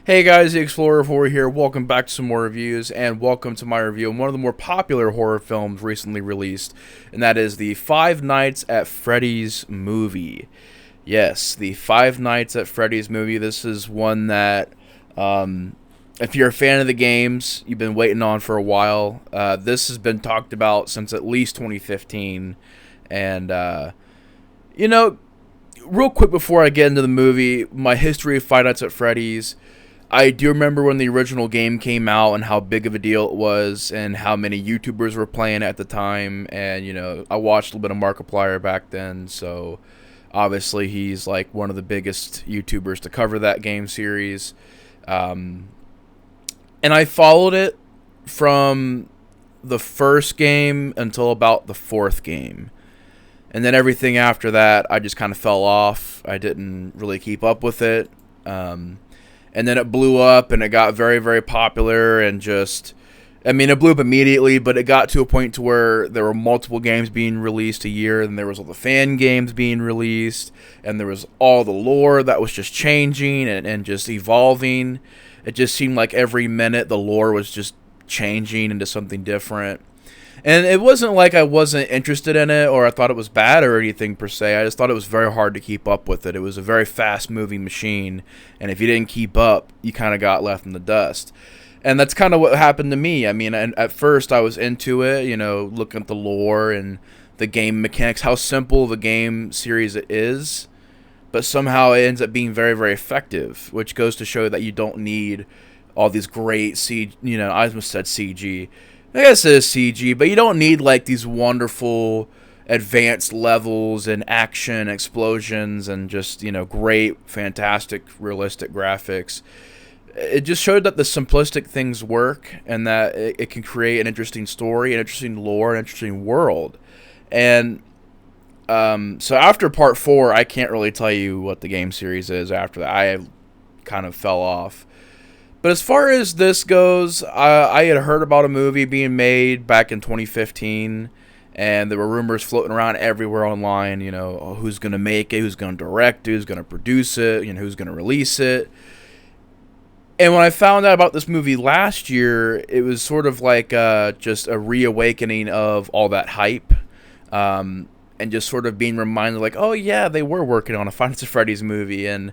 Hey guys, the Explorer 4 here. Welcome back to some more reviews, and welcome to my review on one of the more popular horror films recently released, and that is the Five Nights at Freddy's movie. Yes, the Five Nights at Freddy's movie. This is one that, if you're a fan of the games, you've been waiting on for a while. This has been talked about since at least 2015, and, real quick before I get into the movie, my history of Five Nights at Freddy's. I do remember when the original game came out and how big of a deal it was and how many YouTubers were playing at the time. And, I watched a little bit of Markiplier back then. So, obviously, he's like one of the biggest YouTubers to cover that game series. And I followed it from the first game until about the fourth game. And then everything after that, I just kind of fell off. I didn't really keep up with it. And then it blew up, and it got very, very popular, and it blew up immediately, but it got to a point to where there were multiple games being released a year, and there was all the fan games being released, and there was all the lore that was just changing and just evolving. It just seemed like every minute the lore was just changing into something different. And it wasn't like I wasn't interested in it or I thought it was bad or anything per se. I just thought it was very hard to keep up with it. It was a very fast-moving machine, and if you didn't keep up, you kind of got left in the dust. And that's kind of what happened to me. I mean, at first I was into it, looking at the lore and the game mechanics, how simple the game series it is, but somehow it ends up being very, very effective, which goes to show that you don't need all these great I almost said CG. I guess it is CG, but you don't need like these wonderful advanced levels and action explosions and just, great, fantastic, realistic graphics. It just showed that the simplistic things work and that it can create an interesting story, an interesting lore, an interesting world. And so after part 4, I can't really tell you what the game series is after that. I kind of fell off. But as far as this goes, I had heard about a movie being made back in 2015, and there were rumors floating around everywhere online, who's going to make it, who's going to direct it, who's going to produce it, who's going to release it. And when I found out about this movie last year, it was sort of like just a reawakening of all that hype, and just sort of being reminded like, oh yeah, they were working on a Five Nights at Freddy's movie, and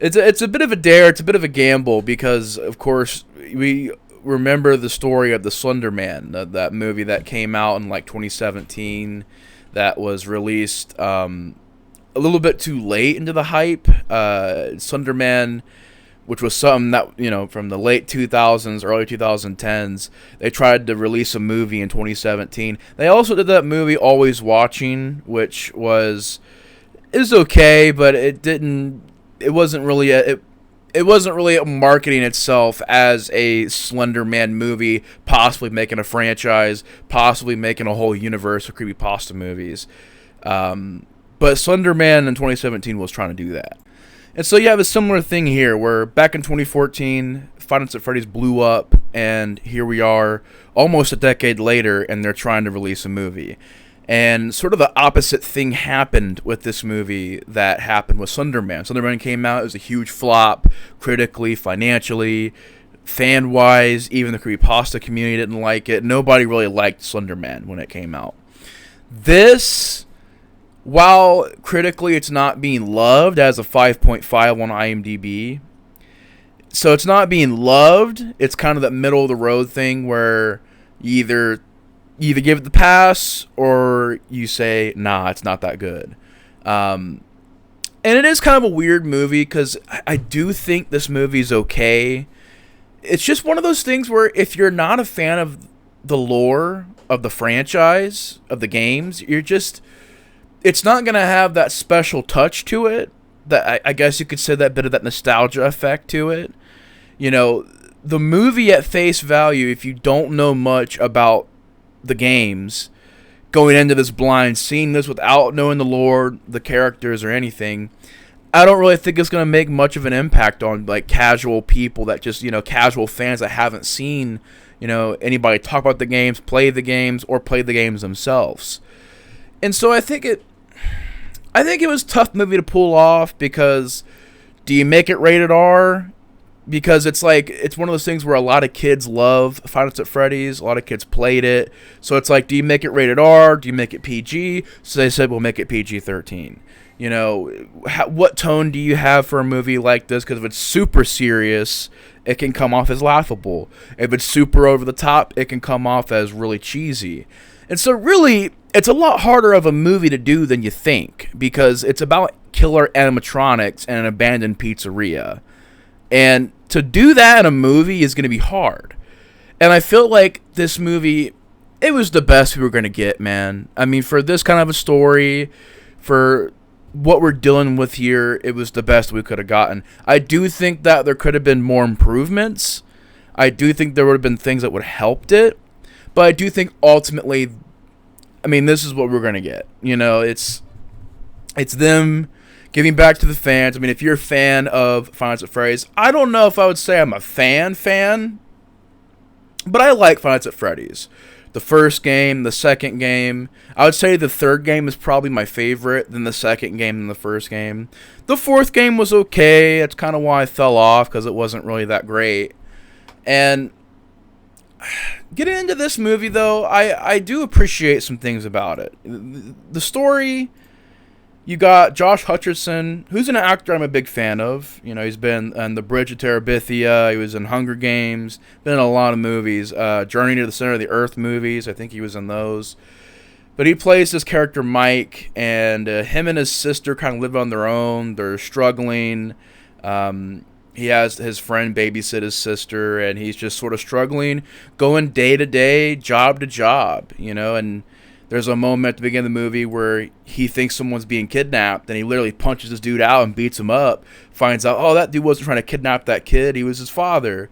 It's a bit of a dare, it's a bit of a gamble, because, of course, we remember the story of the Slender Man, that movie that came out in, 2017, that was released a little bit too late into the hype. Slender Man, which was something that, from the late 2000s, early 2010s, they tried to release a movie in 2017. They also did that movie Always Watching, which is okay, but it wasn't really marketing itself as a Slender Man movie, possibly making a franchise, possibly making a whole universe of creepypasta movies. But Slender Man in 2017 was trying to do that. And so you have a similar thing here, where back in 2014, Five Nights at Freddy's blew up, and here we are almost a decade later, and they're trying to release a movie. And sort of the opposite thing happened with this movie that happened with Slender Man. Slender Man came out, it was a huge flop, critically, financially, fan-wise. Even the creepypasta community didn't like it. Nobody really liked Slender Man when it came out. This, while critically it's not being loved, as a 5.5 on IMDb. So it's not being loved. It's kind of that middle-of-the-road thing where you either give it the pass or you say, nah, it's not that good. And it is kind of a weird movie because I do think this movie's okay. It's just one of those things where if you're not a fan of the lore of the franchise, of the games, it's not going to have that special touch to it. That I guess you could say that bit of that nostalgia effect to it. The movie at face value, if you don't know much about the games, going into this blind, seeing this without knowing the lore, the characters, or anything, I don't really think it's going to make much of an impact on casual people that just, casual fans that haven't seen, anybody talk about the games, play the games, or play the games themselves. And so I think it was a tough movie to pull off, because do you make it rated R? because it's like it's one of those things where a lot of kids love Five Nights at Freddy's. A lot of kids played it, so it's like, do you make it rated R? Do you make it PG? So they said we'll make it PG-13. You know, what tone do you have for a movie like this? Because if it's super serious, it can come off as laughable. If it's super over the top, it can come off as really cheesy. And so really, it's a lot harder of a movie to do than you think, because it's about killer animatronics and an abandoned pizzeria. And to do that in a movie is going to be hard. And I feel like this movie, it was the best we were going to get, man. I mean, for this kind of a story, for what we're dealing with here, it was the best we could have gotten. I do think that there could have been more improvements. I do think there would have been things that would have helped it. But I do think ultimately, I mean, this is what we're going to get. You know, it's them giving back to the fans. I mean, if you're a fan of Five Nights at Freddy's, I don't know if I would say I'm a fan, but I like Five Nights at Freddy's. The first game, the second game. I would say the third game is probably my favorite, then the second game and the first game. The fourth game was okay. That's kind of why I fell off, because it wasn't really that great. And getting into this movie, though, I do appreciate some things about it. The story, you got Josh Hutcherson, who's an actor I'm a big fan of. You know, he's been on The Bridge of Terabithia. He was in Hunger Games. Been in a lot of movies. Journey to the Center of the Earth movies. I think he was in those. But he plays this character Mike, and him and his sister kind of live on their own. They're struggling. He has his friend babysit his sister, and he's just sort of struggling, going day to day, job to job, you know. And there's a moment at the beginning of the movie where he thinks someone's being kidnapped, and he literally punches this dude out and beats him up. Finds out, oh, that dude wasn't trying to kidnap that kid. He was his father.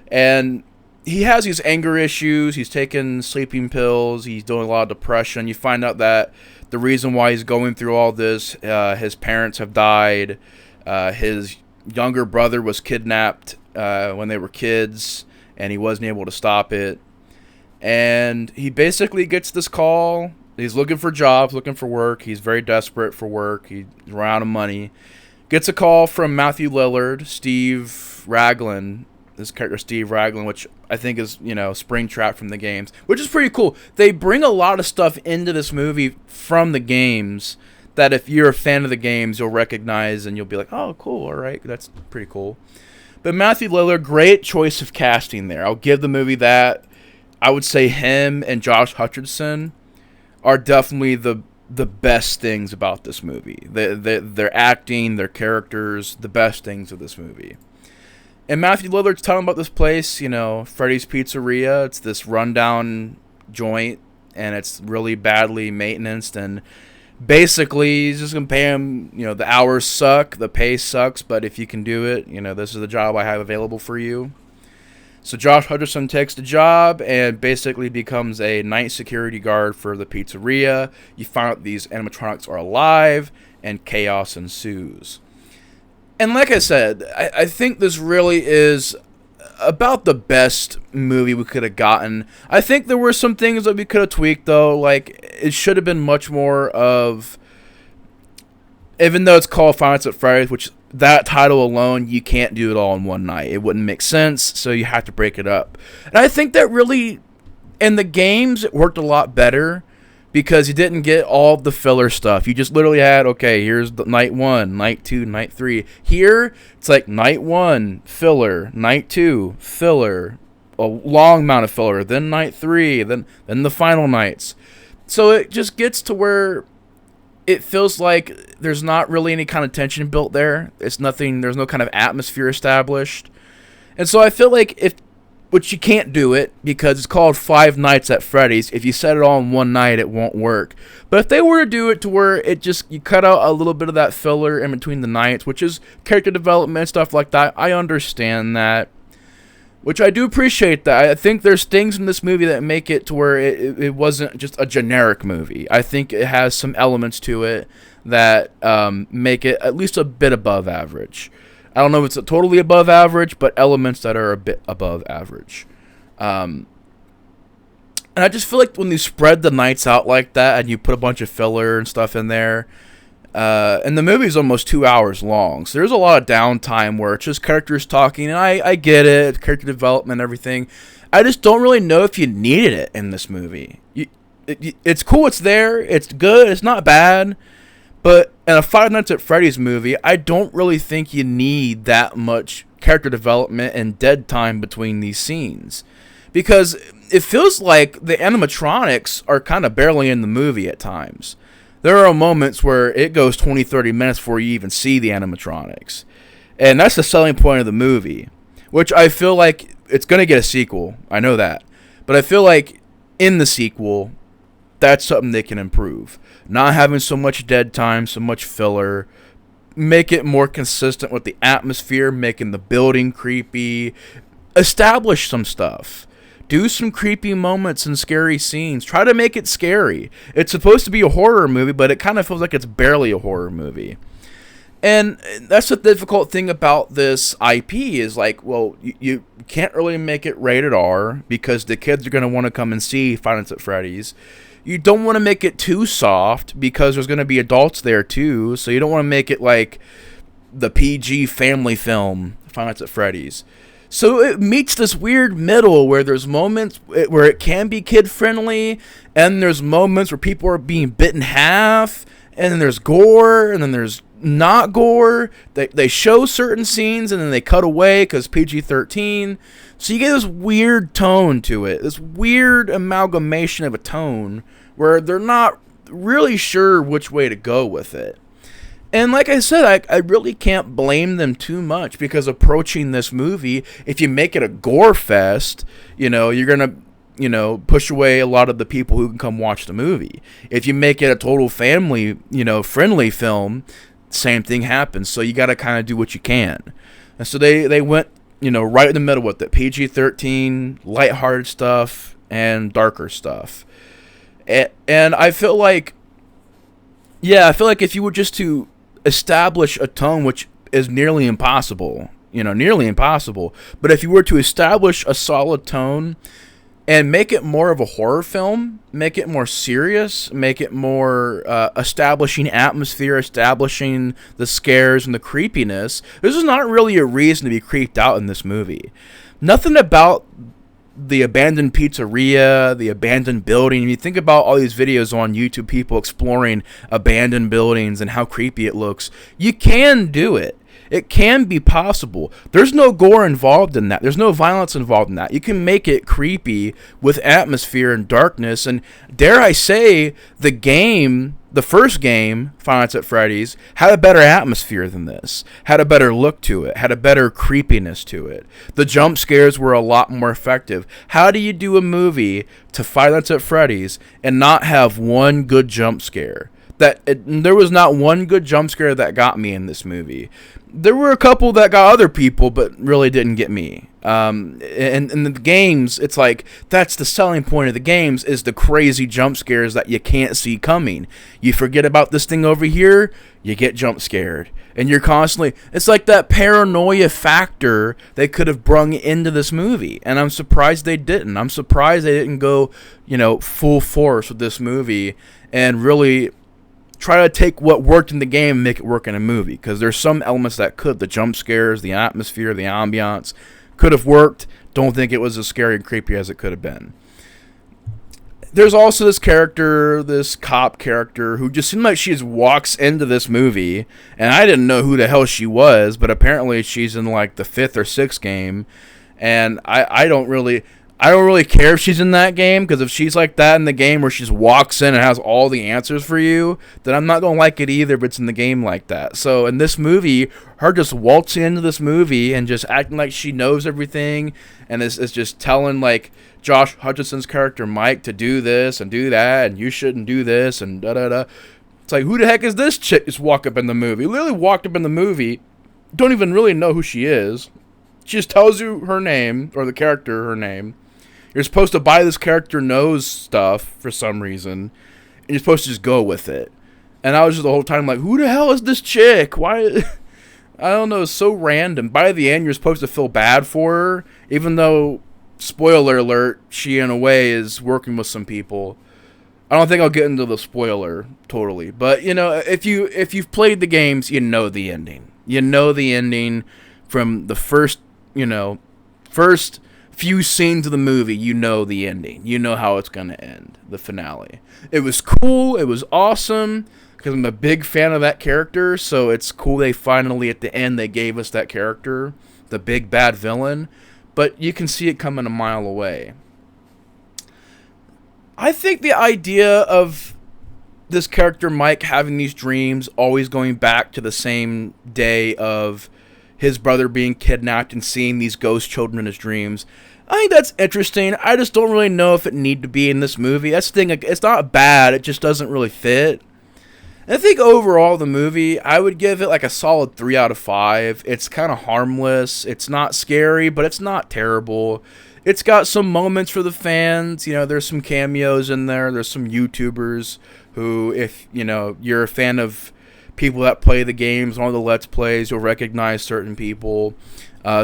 And he has these anger issues. He's taking sleeping pills. He's doing a lot of depression. You find out that the reason why he's going through all this, his parents have died. His younger brother was kidnapped when they were kids, and he wasn't able to stop it. And he basically gets this call. He's looking for jobs, looking for work. He's very desperate for work. He's run out of money. Gets a call from Matthew Lillard, Steve Raglan, this character Steve Raglan, which I think is, you know, Springtrap from the games, which is pretty cool. They bring a lot of stuff into this movie from the games that if you're a fan of the games, you'll recognize, and you'll be like, oh, cool, all right, that's pretty cool. But Matthew Lillard, great choice of casting there. I'll give the movie that. I would say him and Josh Hutcherson are definitely the best things about this movie. Their acting, their characters, the best things of this movie. And Matthew Lillard's telling about this place, you know, Freddy's Pizzeria. It's this rundown joint, and it's really badly maintenanced, and basically he's just going to pay him, you know, the hours suck, the pay sucks, but if you can do it, you know, this is the job I have available for you. So Josh Hutcherson takes the job and basically becomes a night security guard for the pizzeria. You find out these animatronics are alive, and chaos ensues. And like I said, I think this really is about the best movie we could have gotten. I think there were some things that we could have tweaked, though. Like, it should have been much more of, even though it's called Five Nights at Freddy's, which that title alone, you can't do it all in one night. It wouldn't make sense, so you have to break it up. And I think that really, in the games, it worked a lot better because you didn't get all the filler stuff. You just literally had, okay, here's the night 1, night 2, night 3. Here, it's like night 1, filler, night 2, filler, a long amount of filler, then night 3, then the final nights. So it just gets to where it feels like there's not really any kind of tension built there. It's nothing. There's no kind of atmosphere established. And so I feel like which you can't do it because it's called Five Nights at Freddy's. If you set it all in one night, it won't work. But if they were to do it to where you cut out a little bit of that filler in between the nights, which is character development, stuff like that, I understand that. Which I do appreciate that. I think there's things in this movie that make it to where it wasn't just a generic movie. I think it has some elements to it that make it at least a bit above average. I don't know if it's totally above average, but elements that are a bit above average. And I just feel like when you spread the nights out like that and you put a bunch of filler and stuff in there, And the movie's almost 2 hours long, so there's a lot of downtime where it's just characters talking, and I get it, character development, everything. I just don't really know if you needed it in this movie. It's cool, it's there, it's good, it's not bad, but in a Five Nights at Freddy's movie, I don't really think you need that much character development and dead time between these scenes. Because it feels like the animatronics are kind of barely in the movie at times. There are moments where it goes 20-30 minutes before you even see the animatronics. And that's the selling point of the movie, which I feel like it's going to get a sequel. I know that. But I feel like in the sequel, that's something they can improve. Not having so much dead time, so much filler. Make it more consistent with the atmosphere, making the building creepy. Establish some stuff. Do some creepy moments and scary scenes. Try to make it scary. It's supposed to be a horror movie, but it kind of feels like it's barely a horror movie. And that's the difficult thing about this IP is like, well, you can't really make it rated R because the kids are going to want to come and see Five Nights at Freddy's. You don't want to make it too soft because there's going to be adults there too. So you don't want to make it like the PG family film, Five Nights at Freddy's. So it meets this weird middle where there's moments where it can be kid friendly, and there's moments where people are being bit in half, and then there's gore, and then there's not gore. They show certain scenes and then they cut away because PG-13. So you get this weird tone to it, this weird amalgamation of a tone where they're not really sure which way to go with it. And like I said, I really can't blame them too much because approaching this movie, if you make it a gore fest, you're going to, push away a lot of the people who can come watch the movie. If you make it a total family, friendly film, same thing happens. So you got to kind of do what you can. And so they went, right in the middle with it. PG-13, lighthearted stuff, and darker stuff. And I feel like, if you were just to establish a tone, which is nearly impossible, but if you were to establish a solid tone and make it more of a horror film, make it more serious, make it more establishing atmosphere, establishing the scares and the creepiness, this is not really a reason to be creeped out in this movie. Nothing about the abandoned pizzeria, the abandoned building. If you think about all these videos on YouTube, people exploring abandoned buildings and how creepy it looks, you can do it. It can be possible. There's no gore involved in that. There's no violence involved in that. You can make it creepy with atmosphere and darkness. And dare I say, the first game, Five Nights at Freddy's, had a better atmosphere than this. Had a better look to it. Had a better creepiness to it. The jump scares were a lot more effective. How do you do a movie to Five Nights at Freddy's and not have one good jump scare? There was not one good jump scare that got me in this movie. There were a couple that got other people, but really didn't get me. And in the games, it's like, that's the selling point of the games, is the crazy jump scares that you can't see coming. You forget about this thing over here, you get jump scared. And you're constantly, it's like that paranoia factor they could have brung into this movie. And I'm surprised they didn't. I'm surprised they didn't go, full force with this movie and really try to take what worked in the game and make it work in a movie. Because there's some elements that could. The jump scares, the atmosphere, the ambiance could have worked. Don't think it was as scary and creepy as it could have been. There's also this character, this cop character, who just seemed like she just walks into this movie, and I didn't know who the hell she was, but apparently she's in like the 5th or 6th game, and I don't really care if she's in that game, because if she's like that in the game where she just walks in and has all the answers for you, then I'm not going to like it either if it's in the game like that. So in this movie, her just waltzing into this movie and just acting like she knows everything and is just telling like Josh Hutcherson's character Mike to do this and do that and you shouldn't do this and da-da-da. It's like, who the heck is this chick just walk up in the movie? Literally walked up in the movie, don't even really know who she is. She just tells you her name, or the character her name. You're supposed to buy this character knows stuff for some reason, and you're supposed to just go with it. And I was just the whole time like, who the hell is this chick? Why? I don't know, it's so random. By the end, you're supposed to feel bad for her, even though, spoiler alert, she in a way is working with some people. I don't think I'll get into the spoiler totally, but you know, if you've played the games, you know the ending. You know the ending from the first, you know, first few scenes of the movie. You know the ending. You know how it's gonna end. The finale. It was cool. It was awesome because I'm a big fan of that character. So it's cool they finally at the end they gave us that character, the big bad villain. But you can see it coming a mile away. I think the idea of this character Mike having these dreams, always going back to the same day of his brother being kidnapped and seeing these ghost children in his dreams, I think that's interesting. I just don't really know if it need to be in this movie. That's the thing. It's not bad. It just doesn't really fit. And I think overall the movie, I would give it like a solid 3 out of 5. It's kind of harmless. It's not scary, but it's not terrible. It's got some moments for the fans. You know, there's some cameos in there. There's some YouTubers who, if, you know, you're a fan of people that play the games on the Let's Plays, you'll recognize certain people.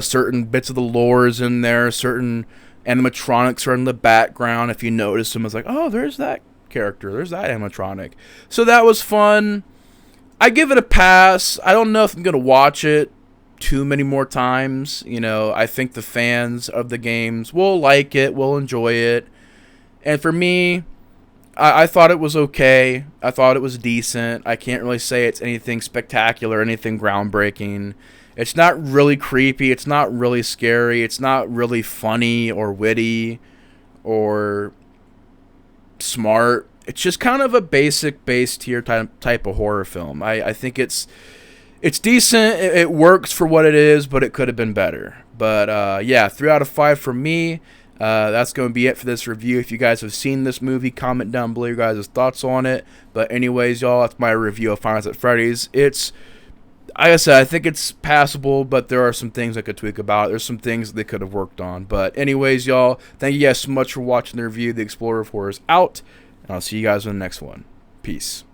Certain bits of the lore is in there. Certain animatronics are in the background. If you notice them, it's like, oh, there's that character. There's that animatronic. So that was fun. I give it a pass. I don't know if I'm going to watch it too many more times. You know, I think the fans of the games will like it, will enjoy it. And for me, I thought it was okay. I thought it was decent. I can't really say it's anything spectacular, anything groundbreaking. It's not really creepy. It's not really scary. It's not really funny or witty or smart. It's just kind of a basic base tier type of horror film. I think it's decent. It works for what it is, but it could have been better. But yeah, 3 out of 5 for me. That's going to be it for this review. If you guys have seen this movie, comment down below your guys' thoughts on it. But anyways, y'all, that's my review of Five Nights at Freddy's. It's, like I said, I think it's passable, but there are some things I could tweak about. There's some things they could have worked on. But anyways, y'all, thank you guys so much for watching the review. The Explorer of Horror is out, and I'll see you guys in the next one. Peace.